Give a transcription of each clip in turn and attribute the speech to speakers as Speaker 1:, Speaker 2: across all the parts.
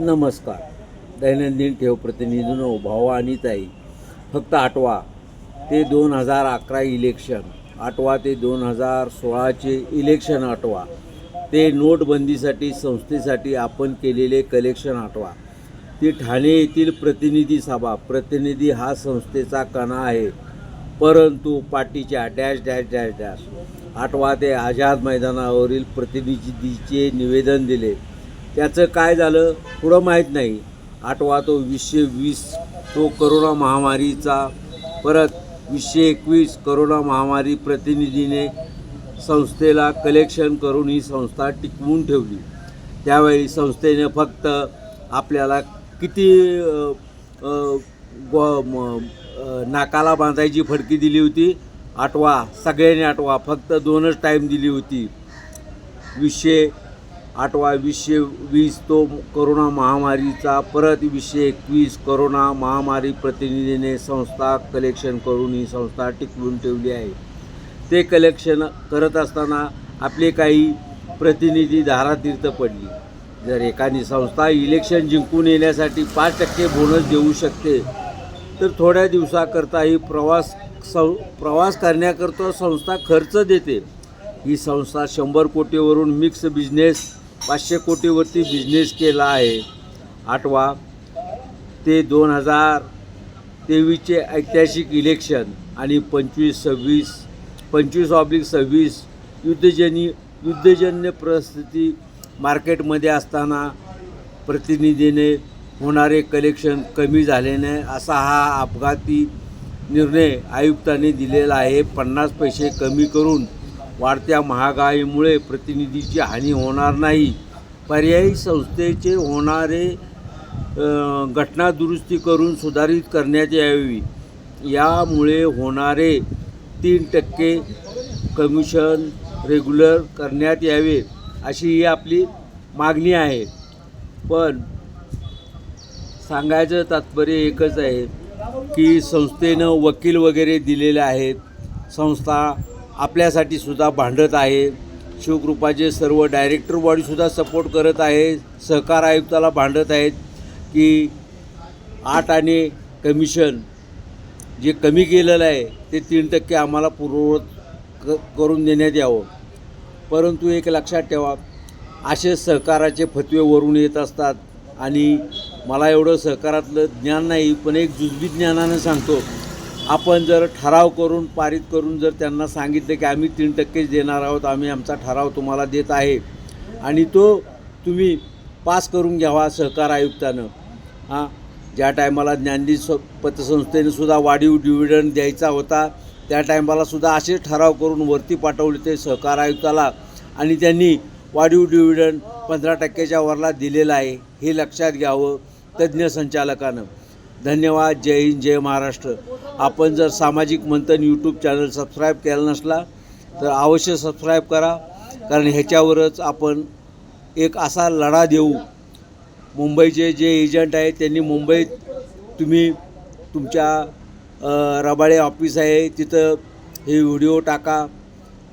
Speaker 1: नमस्कार. दैनंदिन ठेव प्रतिनिधींनो, भाऊ आणि ताई, फक्त आठवा ते 2011 इलेक्शन, आठवा ते 2016चे इलेक्शन आठवा, ते नोटबंदीसाठी संस्थेसाठी आपण केलेले कलेक्शन आठवा, ती ठाणे येथील प्रतिनिधी सभा. प्रतिनिधी हा संस्थेचा कणा आहे, परंतु पार्टीच्या डॅश डॅश डॅश डॅश आठवा ते आझाद मैदानावरील प्रतिनिधीचे निवेदन दिले. त्याचं काय झालं पुढं माहीत नाही. आठवा तो 2020 तो करोना महामारीचा, परत 2021 करोना महामारी प्रतिनिधीने संस्थेला कलेक्शन करून ही संस्था टिकवून ठेवली. त्यावेळी संस्थेने फक्त आपल्याला किती नाकाला बांधायची फडकी दिली होती? आठवा, सगळ्यांनी आठवा, फक्त 2च टाईम दिली होती. 2020 तो करोना महामारीचा, परत 2021 करोना महामारी प्रतिनिधीने संस्था कलेक्शन करून ही संस्था टिकवून ठेवली आहे. ते कलेक्शन करत असताना आपले काही प्रतिनिधी धारातीर्थ पडली. जर एखादी संस्था इलेक्शन जिंकून येण्यासाठी 5% बोनस देऊ शकते, तर थोड्या दिवसाकरताही प्रवास करण्याकरता संस्था खर्च देते. ही संस्था 100 कोटीवरून मिक्स बिझनेस 500 कोटीवरती बिझनेस केला आहे. आठवा ते 2023चे ऐतिहासिक इलेक्शन आणि 25/26 युद्धजन्य परिस्थिती मार्केटमध्ये असताना प्रतिनिधीने होणारे कलेक्शन कमी झाल्याने असा हा अपघाती निर्णय आयुक्तांनी दिलेला आहे. 50 पैसे कमी करून वाढत्या महागाईमुळे प्रतिनिधीची हानी होणार नाही. पर्यायी संस्थेचे होणारे घटना दुरुस्ती करून सुधारित करण्यात यावी. यामुळे होणारे 3% कमिशन रेग्युलर करण्यात यावे, अशी ही आपली मागणी आहे. पण सांगायचं तात्पर्य एकच आहे की संस्थेनं वकील वगैरे दिलेले आहेत. संस्था आपल्यासाठी सुद्धा भांडत आहे. शिवकृपाचे सर्व डायरेक्टर बॉडीसुद्धा सपोर्ट करत आहे. सहकार आयुक्ताला भांडत आहेत की 8 आणे कमिशन जे कमी केलेलं आहे ते 3% आम्हाला पूर्ववत करून देण्यात यावं. परंतु एक लक्षात ठेवा, असे सहकाराचे फतवे वरून येत असतात आणि मला एवढं सहकारातलं ज्ञान नाही, पण एक जुजबी ज्ञानानं सांगतो. आपण जर ठराव करून पारित करून जर त्यांना सांगितलं की आम्ही 3%च देणार आहोत, आम्ही आमचा ठराव तुम्हाला देत आहे आणि तो तुम्ही पास करून घ्यावा सहकार आयुक्तानं. ज्या टायमाला ज्ञानदीप पतसंस्थेने सुद्धा वाढीव डिव्हिडंड द्यायचा होता, त्या टायमाला सुद्धा असे ठराव करून वरती पाठवले ते सहकार आयुक्ताला आणि त्यांनी वाढीव डिव्हिडंड 15%च्या वरला दिलेला आहे. हे लक्षात घ्यावं तज्ज्ञ संचालकानं. धन्यवाद. जय हिंद, जय महाराष्ट्र. आपण जर सामाजिक मंथन यूट्यूब चॅनल सबस्क्राईब केला नसला तर अवश्य सबस्क्राईब करा, कारण ह्याच्यावरच आपण एक असा लढा देऊ. मुंबईचे जे एजंट आहेत त्यांनी मुंबईत तुम्ही तुमच्या रबाळे ऑफिस आहे तिथं हे व्हिडिओ टाका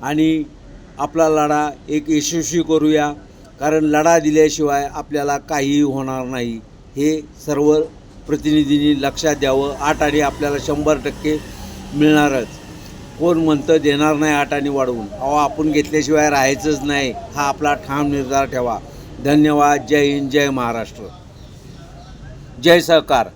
Speaker 1: आणि आपला लढा एक यशस्वी करूया, कारण लढा दिल्याशिवाय आपल्याला काहीही होणार नाही. हे सर्व प्रतिनिधींनी लक्षात द्यावं. 8 आणे आपल्याला 100% मिळणारच. कोण म्हणतं देणार नाही 8 आणे वाढवून? आपण घेतल्याशिवाय राहायचंच नाही, हा आपला ठाम निर्धार ठेवा. धन्यवाद. जय हिंद, जय महाराष्ट्र. जय सहकार.